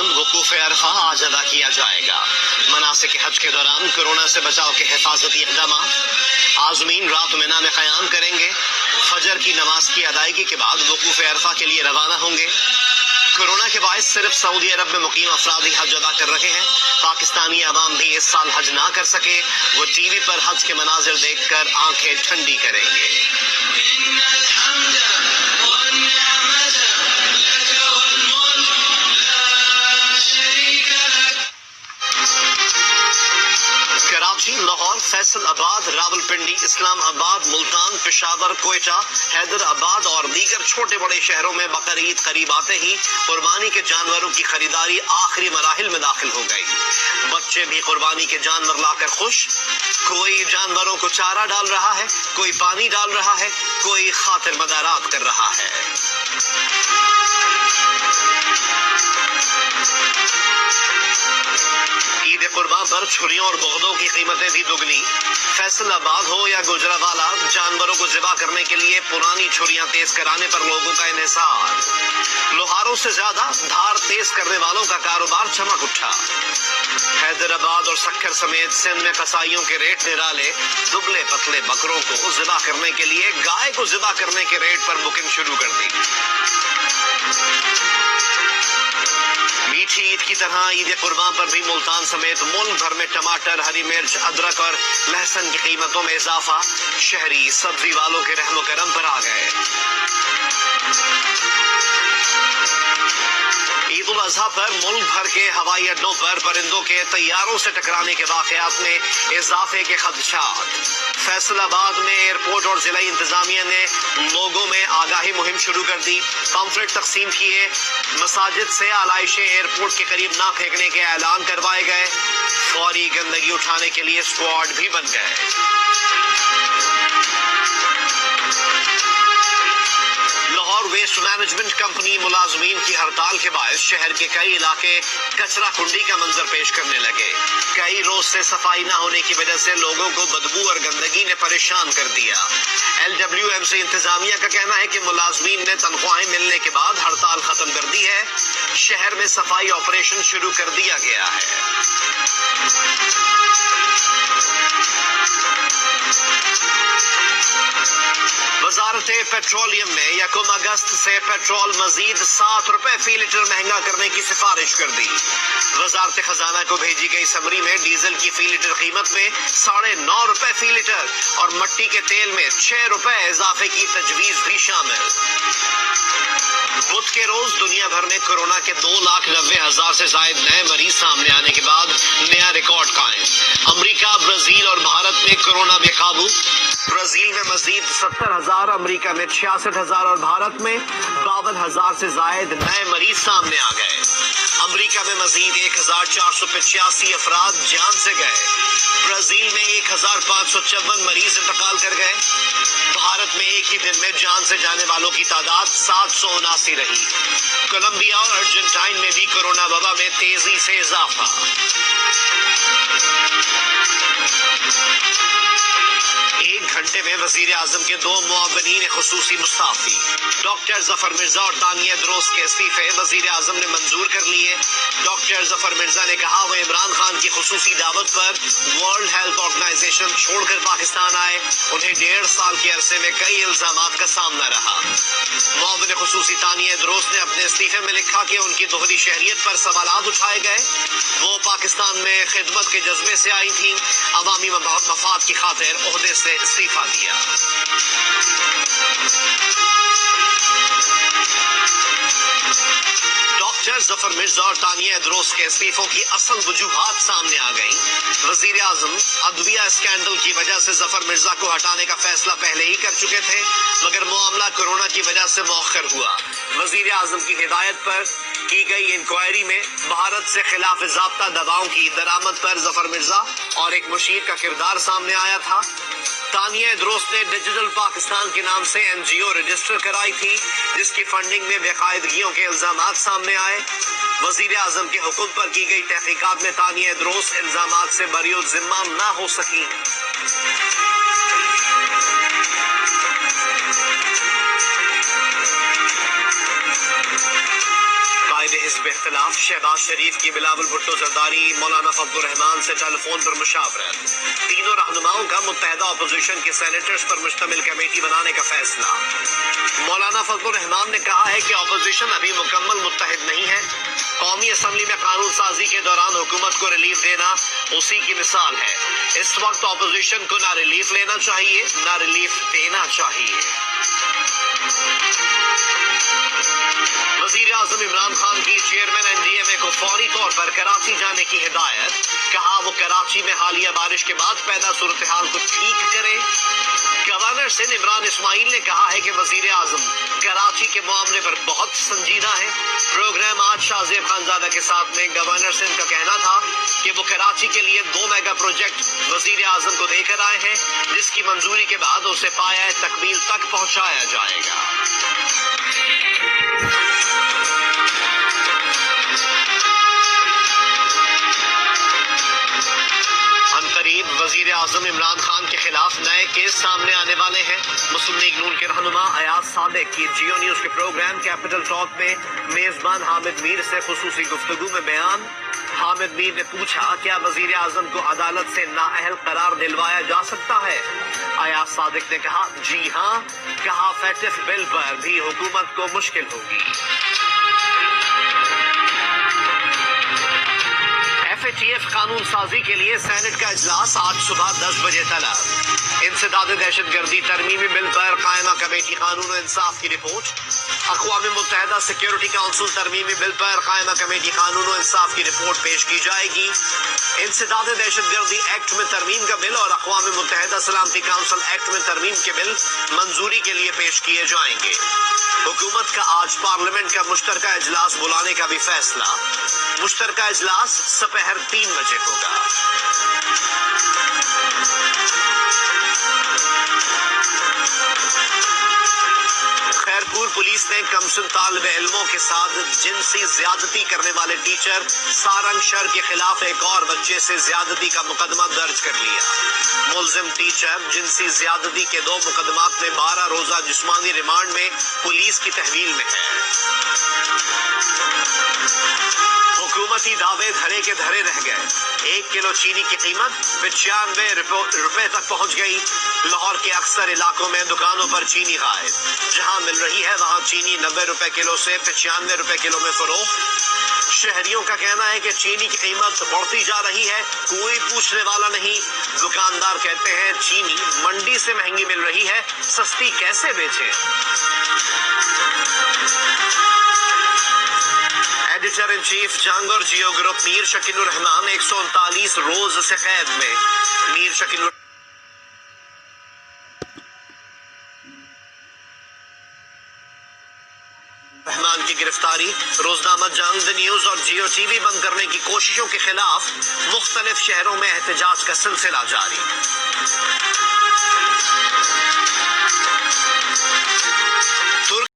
اعظم وقوف عرفہ آج ادا کیا جائے گا۔ مناسک حج کے دوران کورونا سے بچاؤ کے حفاظتی اقدامات۔ عازمین رات مینا میں قیام کریں گے۔ فجر کی نماز کی ادائیگی کے بعد وقوف عرفہ کے لیے روانہ ہوں گے۔ کورونا کے باعث صرف سعودی عرب میں مقیم افراد ہی حج ادا کر رہے ہیں۔ پاکستانی عوام بھی اس سال حج نہ کر سکے، وہ ٹی وی پر حج کے مناظر دیکھ کر آنکھیں ٹھنڈی کریں گے۔ کراچی، لاہور، فیصل آباد، راولپنڈی، اسلام آباد، ملتان، پشاور، کوئٹہ، حیدر آباد اور دیگر چھوٹے بڑے شہروں میں بقرعید قریب آتے ہی قربانی کے جانوروں کی خریداری آخری مراحل میں داخل ہو گئی۔ بچے بھی قربانی کے جانور لا کر خوش۔ کوئی جانوروں کو چارہ ڈال رہا ہے، کوئی پانی ڈال رہا ہے، کوئی خاطر مدارات کر رہا ہے۔ عید قرباں پر چھریوں اور بغدوں کی قیمتیں بھی دگنی۔ فیصل آباد ہو یا گوجرانوالہ، جانوروں کو ذبح کرنے کے لیے پرانی چھریاں تیز کرانے پر لوگوں کا انحصار۔ لوہاروں سے زیادہ دھار تیز کرنے والوں کا کاروبار چمک اٹھا۔ حیدرآباد اور سکھر سمیت سندھ میں قصائیوں کے ریٹ نرالے۔ دبلے پتلے بکروں کو ذبح کرنے کے لیے گائے کو ذبح کرنے کے ریٹ پر بکنگ شروع کر دی۔ میٹھی عید کی طرح عید قرباں پر بھی ملتان سمیت ملک بھر میں ٹماٹر، ہری مرچ، ادرک اور لہسن کی قیمتوں میں اضافہ۔ شہری سبزی والوں کے رحم و کرم پر آ گئے۔ عید الاضحیٰ پر ملک بھر کے ہوائی اڈوں پر پرندوں کے طیاروں سے ٹکرانے کے واقعات میں اضافے کے خدشات۔ فیصل آباد میں ایئرپورٹ اور ضلعی انتظامیہ نے لوگوں میں آگاہی مہم شروع کر دی۔ پمفلٹ تقسیم کیے۔ مساجد سے آلائشیں ایئرپورٹ کے قریب نہ پھینکنے کے اعلان کروائے گئے۔ فوری گندگی اٹھانے کے لیے اسکواڈ بھی بن گئے۔ لاہور ویسٹ مینجمنٹ کمپنی ملازمین کی ہڑتال کے باعث شہر کے کئی علاقے کچرا کنڈی کا منظر پیش کرنے لگے۔ کئی روز سے صفائی نہ ہونے کی وجہ سے لوگوں کو بدبو اور گندگی نے پریشان کر دیا۔ LWMC انتظامیہ کا کہنا ہے کہ ملازمین نے تنخواہیں ملنے کے بعد ہڑتال ختم کر دی ہے۔ شہر میں صفائی آپریشن شروع کر دیا گیا ہے۔ وزارت پیٹرولیم نے 1 اگست سے پیٹرول مزید 7 روپے فی لیٹر مہنگا کرنے کی سفارش کر دی۔ وزارت خزانہ کو بھیجی گئی سمری میں ڈیزل کی فی لیٹر قیمت میں 9.5 روپے فی لیٹر اور مٹی کے تیل میں 6 روپے اضافے کی تجویز بھی شامل۔ بدھ کے روز دنیا بھر میں کورونا کے 2,90,000 سے زائد نئے مریض سامنے آنے کے بعد نیا ریکارڈ قائم۔ امریکہ، برازیل اور بھارت میں کورونا بے قابو۔ برازیل میں مزید 70,000، امریکہ میں 66,000 اور بھارت میں 52,000 سے زائد نئے مریض سامنے آ گئے۔ امریکہ میں مزید 1,485 افراد جان سے گئے۔ برازیل میں 1,554 مریض انتقال کر گئے۔ بھارت میں ایک ہی دن میں جان سے جانے والوں کی تعداد 779 رہی۔ کولمبیا اور ارجنٹائن میں بھی کورونا وبا میں تیزی سے اضافہ۔ ایک گھنٹے میں وزیر اعظم کے 2 معاونین خصوصی مستعفی۔ ڈاکٹر ظفر مرزا اور تانیہ دروس کے استعفے وزیر اعظم نے منظور کر لیے۔ ڈاکٹر ظفر مرزا نے کہا وہ عمران خان کی خصوصی دعوت پر ورلڈ ہیلتھ آرگنائزیشن چھوڑ کر پاکستان آئے۔ انہیں 1.5 سال کے عرصے میں کئی الزامات کا سامنا رہا۔ معاون خصوصی تانیہ دروس نے اپنے استعفے میں لکھا کہ ان کی دوہری شہریت پر سوالات اٹھائے گئے۔ وہ پاکستان میں خدمت کے جذبے سے آئی تھیں۔ عوامی مفاد کی خاطر عہدے سے استعفیٰ دیا۔ ڈاکٹر ظفر مرزا اور تانیہ دروس کے استعفوں کی اصل وجوہات سامنے آ گئیں۔ وزیر اعظم ادویہ اسکینڈل کی وجہ سے ظفر مرزا کو ہٹانے کا فیصلہ پہلے ہی کر چکے تھے، مگر معاملہ کورونا کی وجہ سے مؤخر ہوا۔ وزیر اعظم کی ہدایت پر کی گئی انکوائری میں بھارت سے خلاف ضابطہ دواؤں کی درآمد پر ظفر مرزا اور ایک مشیر کا کردار سامنے آیا تھا۔ تانیہ دروس نے ڈیجیٹل پاکستان کے نام سے NGO رجسٹر کرائی تھی، جس کی فنڈنگ میں بے قاعدگیوں کے الزامات سامنے آئے۔ وزیر اعظم کے حکم پر کی گئی تحقیقات میں تانیہ دروس الزامات سے بری الذمہ نہ ہو سکی۔ قائد حزب اختلاف شہباز شریف کی بلاول بھٹو زرداری مولانا فضل الرحمان سے ٹیلی فون پر مشاورت، تینوں رہنماؤں کا متحدہ اپوزیشن کے سینیٹرز پر مشتمل کمیٹی بنانے کا فیصلہ۔ مولانا فضل الرحمان نے کہا ہے کہ اپوزیشن ابھی مکمل متحد نہیں ہے، قومی اسمبلی میں قانون سازی کے دوران حکومت کو ریلیف دینا اسی کی مثال ہے۔ اس وقت اپوزیشن کو نہ ریلیف لینا چاہیے نہ ریلیف دینا چاہیے۔ وزیر اعظم عمران خان کی چیئرمین NDMA کو فوری طور پر کراچی جانے کی ہدایت، کہا وہ کراچی میں حالیہ بارش کے بعد پیدا صورتحال کو ٹھیک کرے۔ گورنر سندھ عمران اسماعیل نے کہا ہے کہ وزیر اعظم کراچی کے معاملے پر بہت سنجیدہ ہے۔ پروگرام آج شاہ زیب خانزادہ کے ساتھ میں گورنر سندھ کا کہنا تھا کہ وہ کراچی کے لیے 2 میگا پروجیکٹ وزیر اعظم کو دے کر آئے ہیں، جس کی منظوری کے بعد اسے پایہ تکمیل تک پہنچایا جائے گا۔ عنقریب وزیر اعظم عمران خان کے خلاف نئے کیس سامنے آنے والے ہیں۔ مسلم لیگ نون کے رہنما ایاز صادق کی جیو نیوز کے پروگرام کیپٹل ٹاک میں میزبان حامد میر سے خصوصی گفتگو میں بیان۔ حامد میر نے پوچھا کیا وزیر اعظم کو عدالت سے نااہل قرار دلوایا جا سکتا ہے؟ ایاز صادق نے کہا جی ہاں، کہا فیٹف بل پر بھی حکومت کو مشکل ہوگی۔ FATF قانون سازی کے لیے سینٹ کا اجلاس آج صبح 10 بجے طلب۔ انسداد دہشت گردی ترمیمی بل پر قائمہ کمیٹی قانون و انصاف کی رپورٹ۔ اقوام متحدہ سیکیورٹی کونسل ترمیمی بل پر قائمہ کمیٹی قانون و انصاف کی رپورٹ پیش کی جائے گی۔ انسداد دہشت گردی ایکٹ میں ترمیم کا بل اور اقوام متحدہ سلامتی کونسل ایکٹ میں ترمیم کے بل منظوری کے لیے پیش کیے جائیں گے۔ حکومت کا آج پارلیمنٹ کا مشترکہ اجلاس بلانے کا بھی فیصلہ۔ مشترکہ اجلاس سپہر 3 بجے ہوگا۔ خیرپور پولیس نے کمسن طالب علموں کے ساتھ جنسی زیادتی کرنے والے ٹیچر سارنگ شر کے خلاف ایک اور بچے سے زیادتی کا مقدمہ درج کر لیا۔ ملزم ٹیچر جنسی زیادتی کے 2 مقدمات میں 12 روزہ جسمانی ریمانڈ میں پولیس کی تحویل میں ہے۔ حکومتی دعوے دھرے کے دھرے رہ گئے۔ 1 کلو چینی کی قیمت 95 روپے تک پہنچ گئی۔ لاہور کے اکثر علاقوں میں دکانوں پر چینی غائب، جہاں مل رہی ہے وہاں چینی 90 روپے کلو سے 95 روپے کلو میں فروخت۔ شہریوں کا کہنا ہے کہ چینی کی قیمت بڑھتی جا رہی ہے، کوئی پوچھنے والا نہیں۔ دکاندار کہتے ہیں چینی منڈی سے مہنگی مل رہی ہے، سستی کیسے بیچیں؟ ایڈیٹر ان چیف جنگ اور جیو گروپ میر شکیل الرحمان 139 روز سے قید میں۔ میر شکیل الرحمان کی گرفتاری، روزنامہ جنگ، دی نیوز اور جیو ٹی وی بند کرنے کی کوششوں کے خلاف مختلف شہروں میں احتجاج کا سلسلہ جاری۔